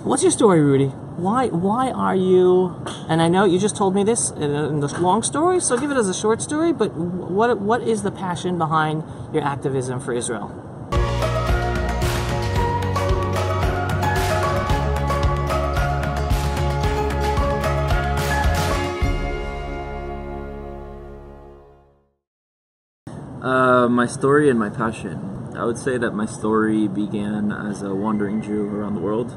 What's your story, Rudy? Why are you? And I know you just told me this in the long story, so give it as a short story. But what is the passion behind your activism for Israel? My story and my passion. I would say that my story began as a wandering Jew around the world.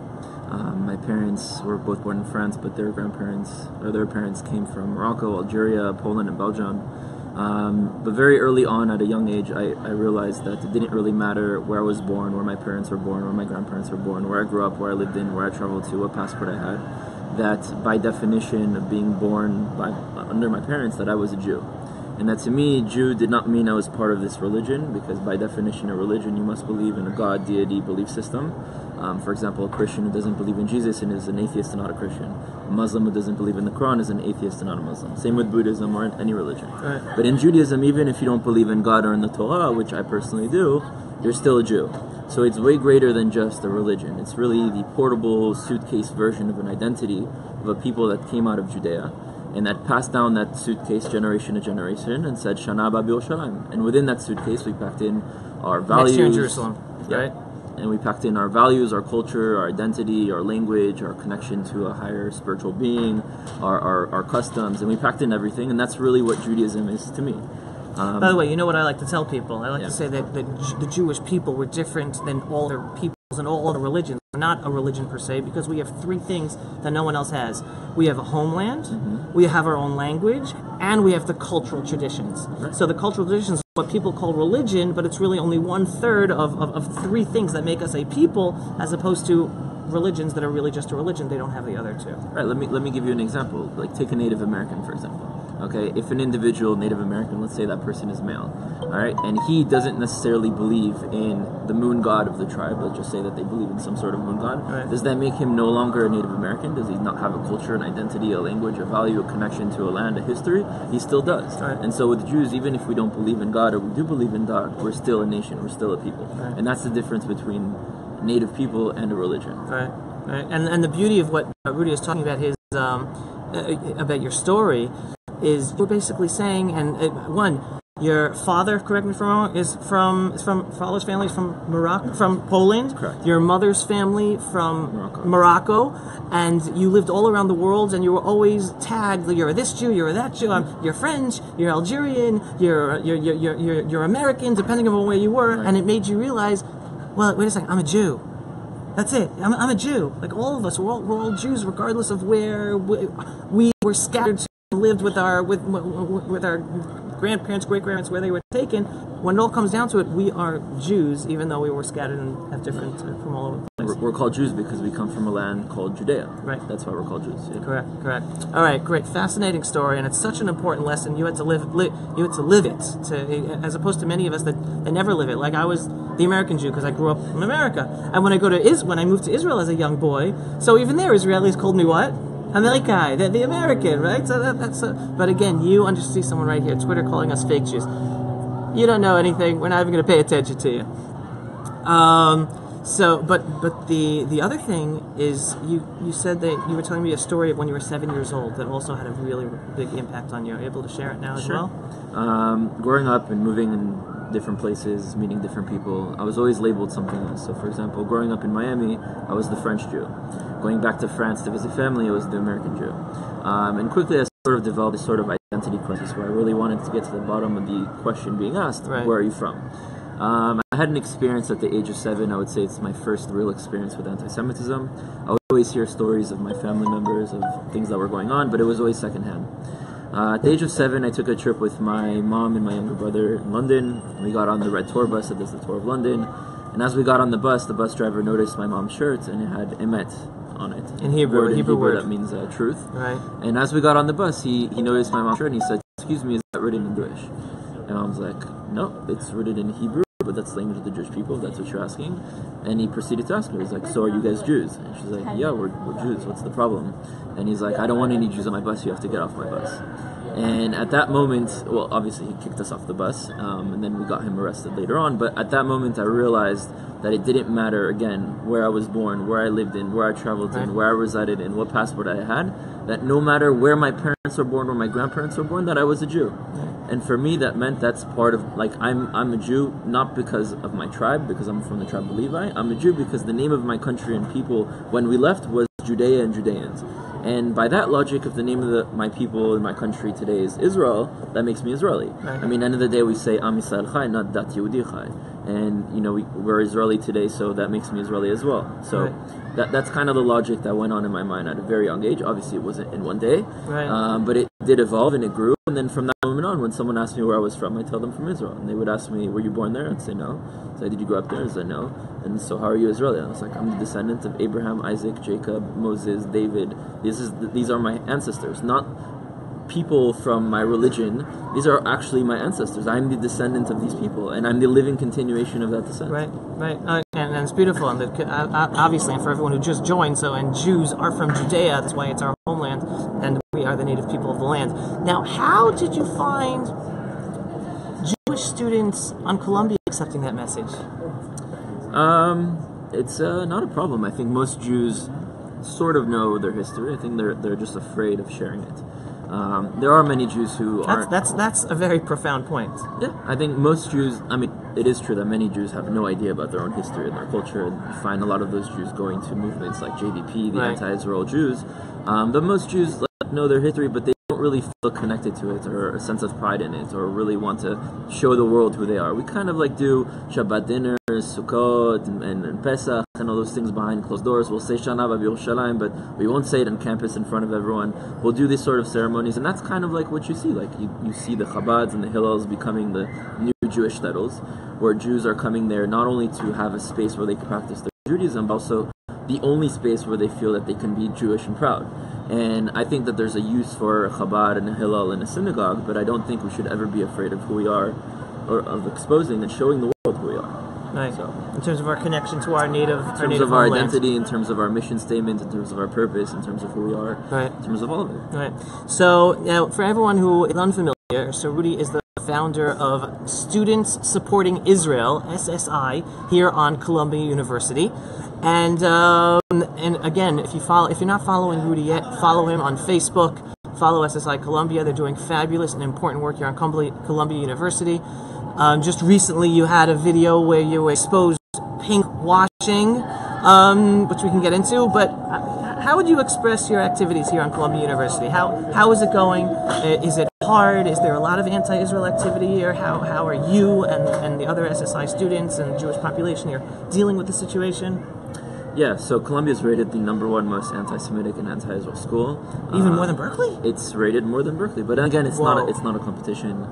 My parents were both born in France, but their parents came from Morocco, Algeria, Poland, and Belgium. But very early on, at a young age, I realized that it didn't really matter where I was born, where my parents were born, where my grandparents were born, where I grew up, where I lived in, where I traveled to, what passport I had. That by definition of being born under my parents, that I was a Jew. And that to me, Jew did not mean I was part of this religion, because by definition, a religion, you must believe in a God, deity, belief system. For example, a Christian who doesn't believe in Jesus and is an atheist and not a Christian. A Muslim who doesn't believe in the Quran is an atheist and not a Muslim. Same with Buddhism or any religion. Right. But in Judaism, even if you don't believe in God or in the Torah, which I personally do, you're still a Jew. So it's way greater than just a religion. It's really the portable suitcase version of an identity of a people that came out of Judea, and that passed down that suitcase generation to generation and said, Shana Haba B'Yerushalayim. And within that suitcase, we packed in our values. Next year in Jerusalem, right? And we packed in our values, our culture, our identity, our language, our connection to a higher spiritual being, our customs, and we packed in everything, and that's really what Judaism is to me. By the way, you know what I like to tell people? I like to say that the Jewish people were different than all other peoples and all other religions. We're not a religion per se, because we have three things that no one else has. We have a homeland, we have our own language, and we have the cultural traditions. Right. So the cultural traditions is what people call religion, but it's really only 1/3 of three things that make us a people, as opposed to religions that are really just a religion. They don't have the other two. Right. Let me give you an example. Like, take a Native American, for example. Okay, if an individual Native American, let's say that person is male, all right, and he doesn't necessarily believe in the moon god of the tribe, let's just say that they believe in some sort of moon god, right, does that make him no longer a Native American? Does he not have a culture, an identity, a language, a value, a connection to a land, a history? He still does. Right. And so with Jews, even if we don't believe in God, or we do believe in God, we're still a nation, we're still a people. Right. And that's the difference between Native people and a religion. Right. Right. And the beauty of what Rudy is talking about, about your story, is you're basically saying, and one, your father, correct me if I'm wrong, father's family is from Morocco, from Poland. Correct. Your mother's family from Morocco, and you lived all around the world, and you were always tagged. You're this Jew, you're that Jew. You're French, you're Algerian, you're American, depending on where you were, right, and it made you realize, well, wait a second, I'm a Jew. That's it. I'm a Jew. Like all of us, we're all Jews, regardless of where we were scattered. Lived with our grandparents, great-grandparents, where they were taken. When it all comes down to it, we are Jews, even though we were scattered and have different from all over the place. We're called Jews because we come from a land called Judea. Right. That's why we're called Jews. Yeah. Correct. All right, great, fascinating story, and it's such an important lesson. You had to live it, as opposed to many of us that they never live it. Like I was the American Jew because I grew up in America, and when I moved to Israel as a young boy, so even there, Israelis called me what? America, the American, right? So but again, you see someone right here, Twitter calling us fake Jews. You don't know anything. We're not even going to pay attention to you. But the other thing is, you said that you were telling me a story of when you were 7 years old that also had a really big impact on you. Are you able to share it now as well? Growing up and moving in different places, meeting different people, I was always labeled something else. So, for example, growing up in Miami, I was the French Jew. Going back to France to visit family, I was the American Jew. And quickly I sort of developed this sort of identity crisis where I really wanted to get to the bottom of the question being asked, right, where are you from? I had an experience at the age of 7. I would say it's my first real experience with anti-Semitism. I would always hear stories of my family members, of things that were going on, but it was always secondhand. At the age of 7, I took a trip with my mom and my younger brother in London. We got on the red tour bus that does the tour of London. And as we got on the bus driver noticed my mom's shirt, and it had emet on it. In Hebrew, Hebrew word. that means truth. Right. And as we got on the bus, he noticed my mom's shirt, and he said, "Excuse me, is that written in Jewish?" And I was like, "No, it's written in Hebrew, but that's the language of the Jewish people, that's what you're asking." And he proceeded to ask her, he's like, "So are you guys Jews?" And she's like, "Yeah, we're Jews, what's the problem?" And he's like, "I don't want any Jews on my bus, you have to get off my bus." And at that moment, well, obviously he kicked us off the bus, and then we got him arrested later on. But at that moment, I realized that it didn't matter, again, where I was born, where I lived in, where I traveled in, where I resided in, what passport I had, that no matter where my parents were born or my grandparents were born, that I was a Jew. And for me, that meant that's part of, like, I'm a Jew not because of my tribe, because I'm from the tribe of Levi. I'm a Jew because the name of my country and people, when we left, was Judea and Judeans. And by that logic, if the name of my people in my country today is Israel, that makes me Israeli. Right. I mean, end of the day, we say Am Yisrael Chai, not Dat Yehudi Chai. And, you know, we're Israeli today, so that makes me Israeli as well. So that's kind of the logic that went on in my mind at a very young age. Obviously, it wasn't in one day, but it did evolve and it grew. And then from that moment on, when someone asked me where I was from, I tell them from Israel. And they would ask me, were you born there? I'd say no. I'd say, did you grow up there? I'd say no. And so how are you Israeli? And I was like, I'm the descendant of Abraham, Isaac, Jacob, Moses, David. These are my ancestors, not people from my religion. These are actually my ancestors. I'm the descendant of these people, and I'm the living continuation of that descent. Right. And it's beautiful, and obviously, and for everyone who just joined, and Jews are from Judea, that's why it's our homeland, and we are the native people of the land. Now, how did you find Jewish students on Columbia accepting that message? It's not a problem. I think most Jews sort of know their history. I think they're just afraid of sharing it. There are many Jews who aren't. That's a very profound point. Yeah, I think most Jews, I mean, it is true that many Jews have no idea about their own history and their culture, and you find a lot of those Jews going to movements like JDP, the anti-Israel Jews. But most Jews know their history, but they don't really feel connected to it or a sense of pride in it or really want to show the world who they are. We kind of like do Shabbat dinners, Sukkot, and Pesach, and all those things behind closed doors. We'll say Shana B'Yerushalayim, but we won't say it on campus in front of everyone. We'll do these sort of ceremonies, and that's kind of like what you see. Like you see the Chabads and the Hillels becoming the new Jewish shtetls, where Jews are coming there not only to have a space where they can practice their Judaism, but also the only space where they feel that they can be Jewish and proud. And I think that there's a use for Chabad and a Hillel in a synagogue, but I don't think we should ever be afraid of who we are, or of exposing and showing the world who we are. Right. So, in terms of our connection to our native, in terms of our identity, in terms of our mission statement, in terms of our purpose, in terms of who we are, in terms of all of it. Right. So now, for everyone who is unfamiliar, so Rudy is the founder of Students Supporting Israel (SSI) here on Columbia University. And again, if you're not following Rudy yet, follow him on Facebook. Follow SSI Columbia. They're doing fabulous and important work here on Columbia University. Just recently, you had a video where you exposed pink washing, which we can get into. But how would you express your activities here on Columbia University? How is it going? Is it hard? Is there a lot of anti-Israel activity here? How are you and the other SSI students and Jewish population here dealing with the situation? Yeah, so Columbia is rated the #1 most anti-Semitic and anti-Israel school. Even more than Berkeley? It's rated more than Berkeley, but again, it's not a competition.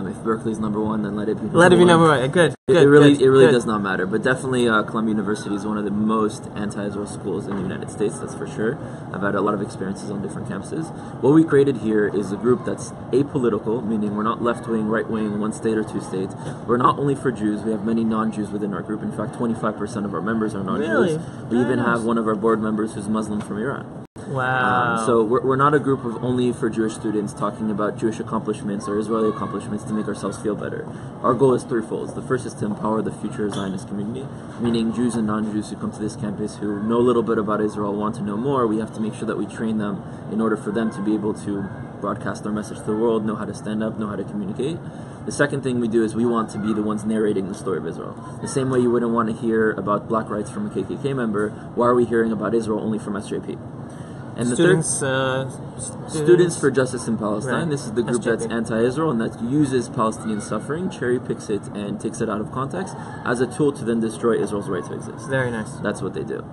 If Berkeley's #1, then let it be. Let it be #1. Good. It really does not matter. But definitely, Columbia University is one of the most anti-Israel schools in the United States. That's for sure. I've had a lot of experiences on different campuses. What we created here is a group that's apolitical, meaning we're not left-wing, right-wing, one state or two states. We're not only for Jews. We have many non-Jews within our group. In fact, 25% of our members are non-Jews. Really? We even have one of our board members who's Muslim from Iran. Wow. So we're not a group of only for Jewish students talking about Jewish accomplishments or Israeli accomplishments to make ourselves feel better. Our goal is threefold. The first is to empower the future Zionist community, meaning Jews and non-Jews who come to this campus who know a little bit about Israel, want to know more. We have to make sure that we train them in order for them to be able to broadcast their message to the world, know how to stand up, know how to communicate. The second thing we do is we want to be the ones narrating the story of Israel. The same way you wouldn't want to hear about black rights from a KKK member, why are we hearing about Israel only from SJP? And the Students for Justice in Palestine. Right. This is the group SJP. That's anti-Israel and that uses Palestinian suffering, cherry picks it and takes it out of context as a tool to then destroy Israel's right to exist. Very nice. That's what they do.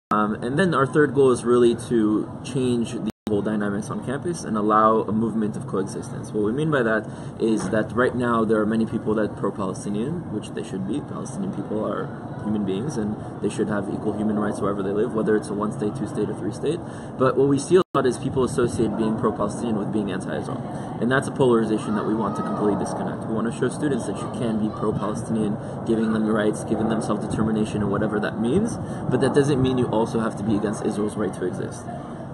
And then our third goal is really to change the whole dynamics on campus and allow a movement of coexistence. What we mean by that is that right now there are many people that are pro-Palestinian, which they should be. Palestinian people are human beings and they should have equal human rights wherever they live, whether it's a one state, two state, or three state. But what we see a lot is people associate being pro-Palestinian with being anti-Israel. And that's a polarization that we want to completely disconnect. We want to show students that you can be pro-Palestinian, giving them rights, giving them self-determination and whatever that means, but that doesn't mean you also have to be against Israel's right to exist.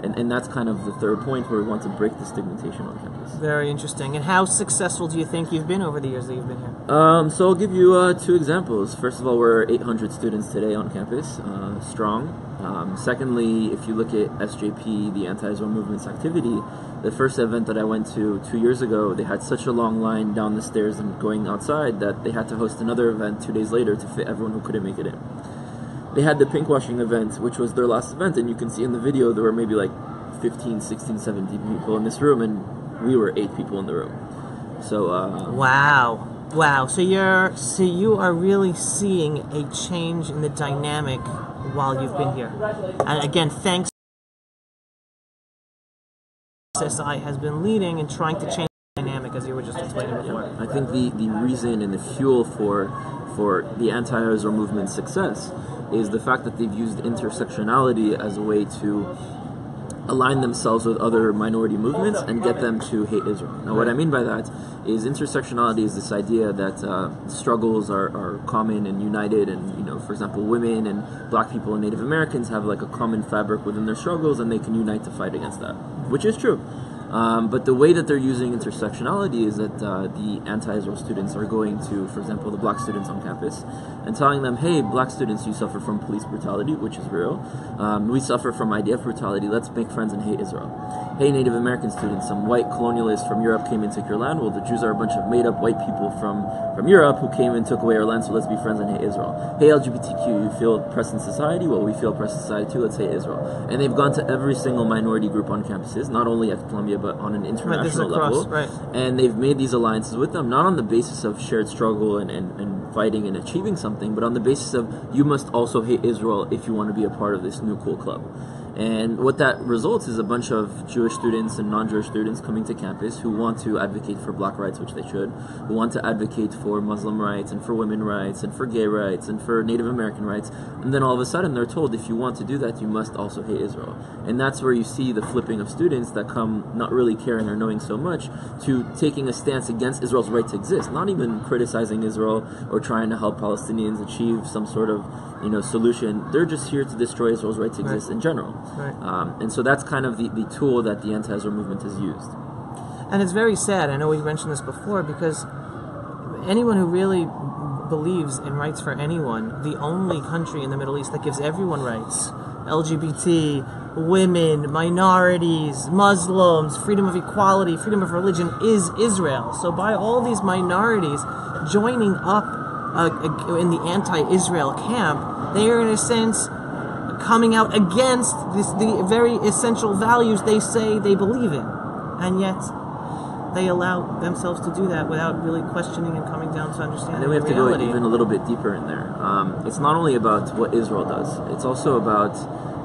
And that's kind of the third point where we want to break the stigmatization on campus. Very interesting. And how successful do you think you've been over the years that you've been here? So I'll give you 2 examples. First of all, we're 800 students today on campus, strong. Secondly, if you look at SJP, the Anti-Israel Movement's activity, the first event that I went to 2 years ago, they had such a long line down the stairs and going outside that they had to host another event 2 days later to fit everyone who couldn't make it in. They had the pinkwashing event, which was their last event, and you can see in the video there were maybe like 15, 16, 17 people in this room, and we were 8 people in the room. So Wow. So you are really seeing a change in the dynamic while you've been here. And again, thanks SSI has been leading and trying to change the dynamic, as you were just explaining before. I think the reason and the fuel for the anti-Israel movement's success is the fact that they've used intersectionality as a way to align themselves with other minority movements and get them to hate Israel. Now, what I mean by that is intersectionality is this idea that struggles are common and united, and, you know, for example, women and black people and Native Americans have like a common fabric within their struggles, and they can unite to fight against that, which is true. But the way that they're using intersectionality is that the anti-Israel students are going to, for example, the black students on campus and telling them, hey, black students, you suffer from police brutality, which is real. We suffer from IDF brutality. Let's make friends and hate Israel. Hey, Native American students, some white colonialists from Europe came and took your land. Well, the Jews are a bunch of made-up white people from Europe who came and took away our land, so let's be friends and hate Israel. Hey, LGBTQ, you feel oppressed in society? Well, we feel oppressed in society too, let's hate Israel. And they've gone to every single minority group on campuses, not only at Columbia, but on an international level. Right. And they've made these alliances with them, not on the basis of shared struggle and fighting and achieving something, but on the basis of you must also hate Israel if you want to be a part of this new cool club. And what that results is a bunch of Jewish students and non-Jewish students coming to campus who want to advocate for black rights, which they should, who want to advocate for Muslim rights and for women rights and for gay rights and for Native American rights. And then all of a sudden they're told, if you want to do that, you must also hate Israel. And that's where you see the flipping of students that come not really caring or knowing so much to taking a stance against Israel's right to exist, not even criticizing Israel or trying to help Palestinians achieve some sort of, you know, solution. They're just here to destroy Israel's right to exist in general. Right. And so that's kind of the tool that the anti-Israel movement has used. And it's very sad, I know we've mentioned this before, because anyone who really believes in rights for anyone, the only country in the Middle East that gives everyone rights, LGBT, women, minorities, Muslims, freedom of equality, freedom of religion, is Israel. So by all these minorities joining up in the anti-Israel camp, they are in a sense coming out against the very essential values they say they believe in. And yet they allow themselves to do that without really questioning and coming down to understanding and then we have reality. to go even a little bit deeper in there. It's not only about what Israel does, it's also about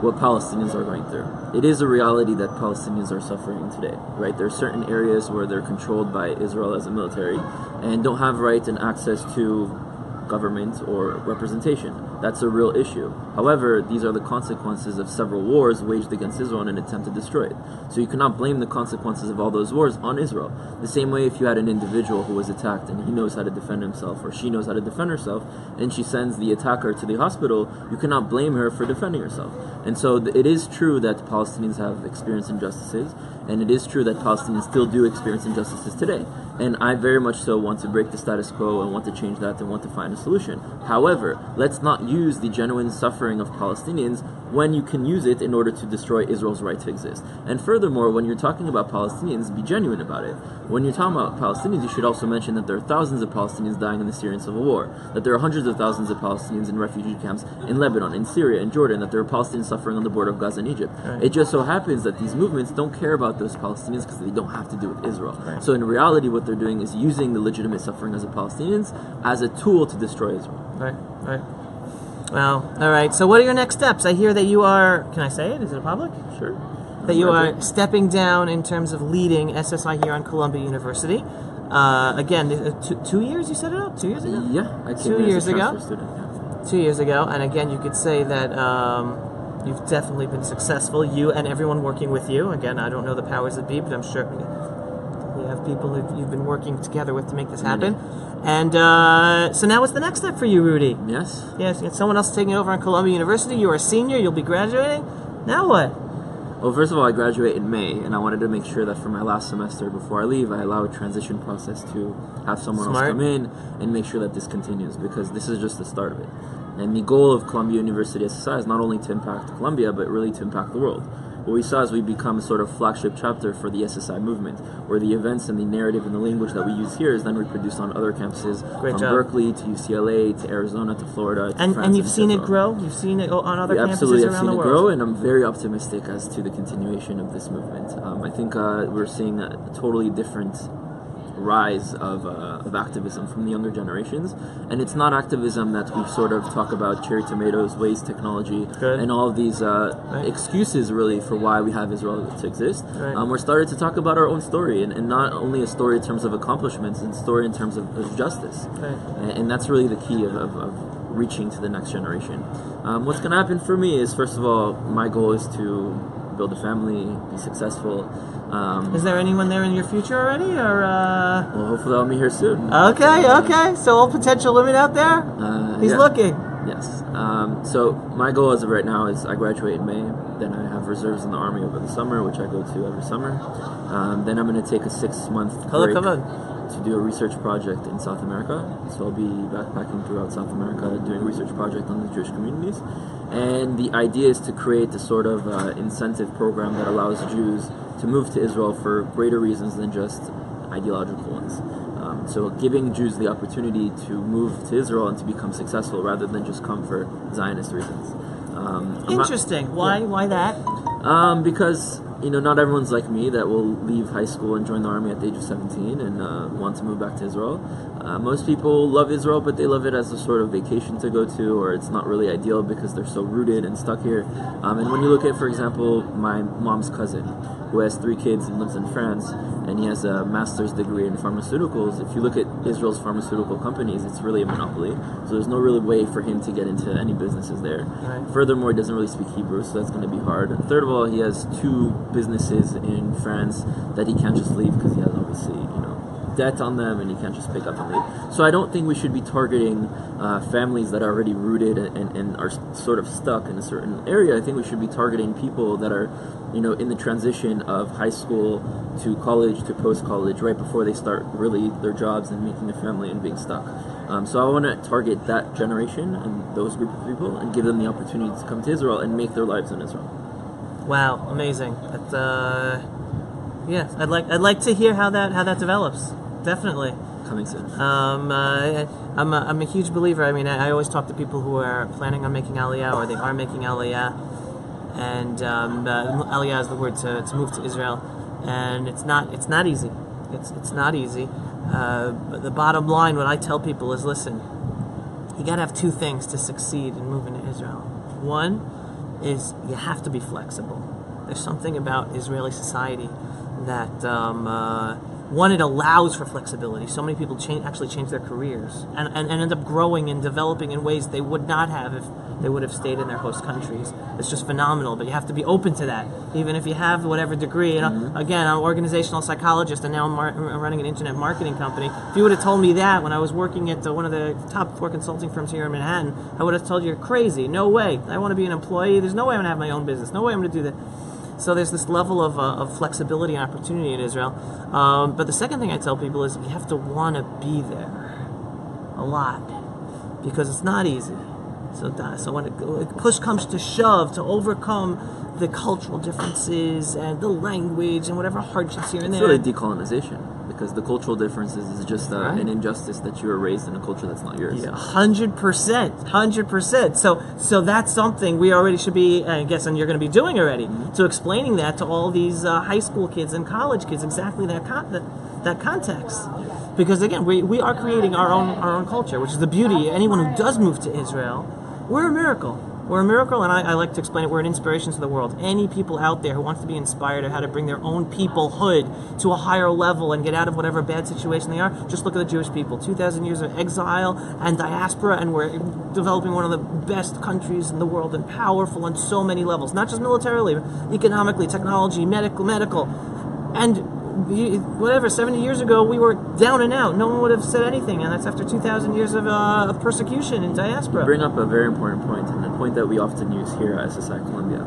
what Palestinians are going through. It is a reality that Palestinians are suffering today, right? There are certain areas where they're controlled by Israel as a military and don't have right and access to government or representation. That's a real issue. However, these are the consequences of several wars waged against Israel in an attempt to destroy it. So you cannot blame the consequences of all those wars on Israel. The same way if you had an individual who was attacked and he knows how to defend himself, or she knows how to defend herself, and she sends the attacker to the hospital, you cannot blame her for defending herself. And so it is true that Palestinians have experienced injustices, and it is true that Palestinians still do experience injustices today. And I very much so want to break the status quo and want to change that and want to find a solution. However, let's not use the genuine suffering of Palestinians when you can use it in order to destroy Israel's right to exist. And furthermore, when you're talking about Palestinians, be genuine about it. When you're talking about Palestinians, you should also mention that there are thousands of Palestinians dying in the Syrian civil war, that there are hundreds of thousands of Palestinians in refugee camps in Lebanon, in Syria, in Jordan, that there are Palestinians suffering on the border of Gaza and Egypt. Right. It just so happens that these movements don't care about those Palestinians because they don't have to do with Israel. Right. So in reality, what they're doing is using the legitimate suffering of the Palestinians as a tool to destroy Israel. Right, right. Well, all right. So what are your next steps? I hear that you are, can I say it? Is it public? Sure. That you are stepping down in terms of leading SSI here on Columbia University. Again, 2 years you set it up? 2 years ago? Yeah, I came 2 years as a ago. transfer student, yeah. 2 years ago, and again, you could say that you've definitely been successful. You and everyone working with you. Again, I don't know the powers that be, but I'm sure you have people that you've been working together with to make this happen. And so now what's the next step for you, Rudy? Yes. Yes, you got someone else taking over on Columbia University. You're a senior. You'll be graduating. Now what? Well, first of all, I graduate in May, and I wanted to make sure that for my last semester before I leave, I allow a transition process to have someone else come in and make sure that this continues, because this is just the start of it. And the goal of Columbia University SSI is not only to impact Columbia, but really to impact the world. What we saw is we become a sort of flagship chapter for the SSI movement, where the events and the narrative and the language that we use here is then reproduced on other campuses, from Berkeley to UCLA to Arizona to Florida to France. And you've seen it grow? You've seen it on other campuses absolutely around the world? Absolutely, I've seen it grow, and I'm very optimistic as to the continuation of this movement. I think we're seeing a totally different rise of activism from the younger generations, and it's not activism that we sort of talk about cherry tomatoes, waste technology, and all of these excuses really for why we have Israel to exist. We're starting to talk about our own story, and not only a story in terms of accomplishments, and a story in terms of justice, and that's really the key of reaching to the next generation. What's going to happen for me is, first of all, my goal is to build a family, be successful. Is there anyone there in your future already, or? Well, hopefully I'll be here soon. Okay. So all potential women out there? He's looking. Yes. So my goal as of right now is I graduate in May. Then I have reserves in the Army over the summer, which I go to every summer. Then I'm going to take a 6-month break to do a research project in South America. So I'll be backpacking throughout South America doing a research project on the Jewish communities. And the idea is to create a sort of incentive program that allows Jews to move to Israel for greater reasons than just ideological ones. So giving Jews the opportunity to move to Israel and to become successful rather than just come for Zionist reasons. Interesting. Why that? Because not everyone's like me that will leave high school and join the army at the age of 17 and want to move back to Israel. Most people love Israel, but they love it as a sort of vacation to go to, or it's not really ideal because they're so rooted and stuck here. And when you look at, for example, my mom's cousin, who has 3 kids and lives in France, and he has a master's degree in pharmaceuticals, if you look at Israel's pharmaceutical companies, it's really a monopoly. So there's no really way for him to get into any businesses there. Furthermore, he doesn't really speak Hebrew, so that's going to be hard. And third of all, he has 2 businesses in France that he can't just leave because he has obviously, debt on them, and he can't just pick up and leave. So I don't think we should be targeting families that are already rooted and are sort of stuck in a certain area. I think we should be targeting people that are, in the transition of high school to college to post-college, right before they start really their jobs and making a family and being stuck. So I want to target that generation and those group of people and give them the opportunity to come to Israel and make their lives in Israel. Wow, amazing! Yeah, I'd like to hear how that develops. Definitely. Coming soon. I'm a huge believer. I mean, I always talk to people who are planning on making Aliyah, or they are making Aliyah, and Aliyah is the word to move to Israel, and it's not easy. It's not easy. But the bottom line, what I tell people is, listen, you got to have 2 things to succeed in moving to Israel. One is you have to be flexible. There's something about Israeli society that one, it allows for flexibility. So many people actually change their careers and end up growing and developing in ways they would not have if they would have stayed in their host countries. It's just phenomenal, but you have to be open to that. Even if you have whatever degree, again, I'm an organizational psychologist, and now I'm running an internet marketing company. If you would have told me that when I was working at one of the top 4 consulting firms here in Manhattan, I would have told you, you're crazy. No way. I want to be an employee. There's no way I'm going to have my own business. No way I'm going to do that. So there's this level of flexibility and opportunity in Israel. But the second thing I tell people is you have to want to be there a lot, because it's not easy. So when push comes to shove, to overcome the cultural differences and the language and whatever hardships here and there. It's really decolonization, because the cultural differences is just an injustice that you were raised in a culture that's not yours. Yeah, 100%. So that's something we already should be, I guess, and you're going to be doing already. So explaining that to all these high school kids and college kids, exactly that context. Because again, we are creating our own culture, which is the beauty. Anyone who does move to Israel, we're a miracle. We're a miracle, and I like to explain it. We're an inspiration to the world. Any people out there who wants to be inspired of how to bring their own peoplehood to a higher level and get out of whatever bad situation they are, just look at the Jewish people. 2,000 years of exile and diaspora, and we're developing one of the best countries in the world, and powerful on so many levels. Not just militarily, but economically, technology, medical. And whatever, 70 years ago, we were down and out. No one would have said anything, and that's after 2,000 years of persecution in diaspora. You bring up a very important point, and a point that we often use here at SSI Columbia.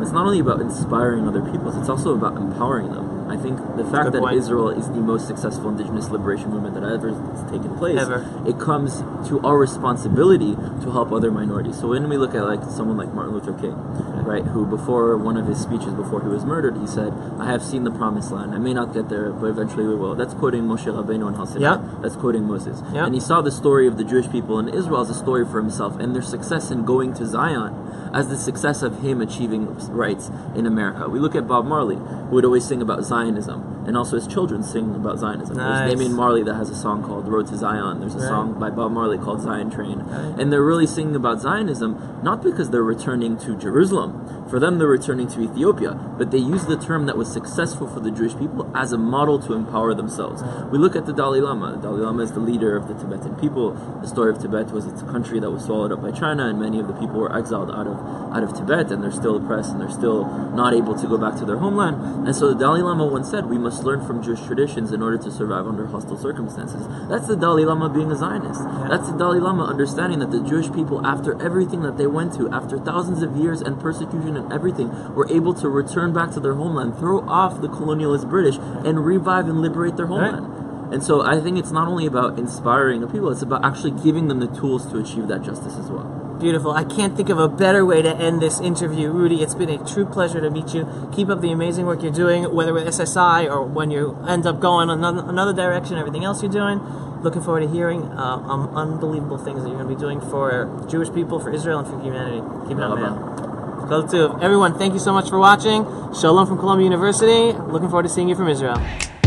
It's not only about inspiring other peoples, it's also about empowering them. I think the fact that Israel is the most successful indigenous liberation movement that ever has taken place, it comes to our responsibility to help other minorities. So when we look at like someone like Martin Luther King, right, who before one of his speeches before he was murdered, he said, "I have seen the promised land. I may not get there, but eventually we will." That's quoting Moshe Rabbeinu and Sinai. That's quoting Moses. And he saw the story of the Jewish people in Israel as a story for himself, and their success in going to Zion as the success of him achieving rights in America. We look at Bob Marley, who would always sing about Zionism, and also his children sing about Zionism. There's Damian Marley that has a song called Road to Zion. There's a song by Bob Marley called Zion Train. And they're really singing about Zionism, not because they're returning to Jerusalem. For them, they're returning to Ethiopia, but they use the term that was successful for the Jewish people as a model to empower themselves. We look at the Dalai Lama. The Dalai Lama is the leader of the Tibetan people. The story of Tibet was it's a country that was swallowed up by China, and many of the people were exiled out of Tibet, and they're still oppressed, and they're still not able to go back to their homeland. And so the Dalai Lama once said, we must learn from Jewish traditions in order to survive under hostile circumstances. That's the Dalai Lama being a Zionist. That's the Dalai Lama understanding that the Jewish people, after everything that they went to, after thousands of years and persecution and everything, were able to return back to their homeland, throw off the colonialist British, and revive and liberate their homeland. And so I think it's not only about inspiring the people, it's about actually giving them the tools to achieve that justice as well. Beautiful. I can't think of a better way to end this interview. Rudy, it's been a true pleasure to meet you. Keep up the amazing work you're doing, whether with SSI or when you end up going another direction, everything else you're doing. Looking forward to hearing unbelievable things that you're going to be doing for Jewish people, for Israel, and for humanity. Keep it up, man. Go to everyone. Thank you so much for watching. Shalom from Columbia University. Looking forward to seeing you from Israel.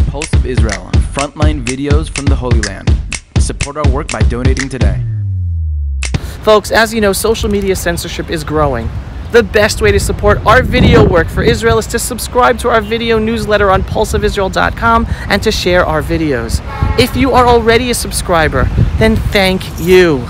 Pulse of Israel, frontline videos from the Holy Land. Support our work by donating today. Folks, as you know, social media censorship is growing. The best way to support our video work for Israel is to subscribe to our video newsletter on pulseofisrael.com and to share our videos. If you are already a subscriber, then thank you.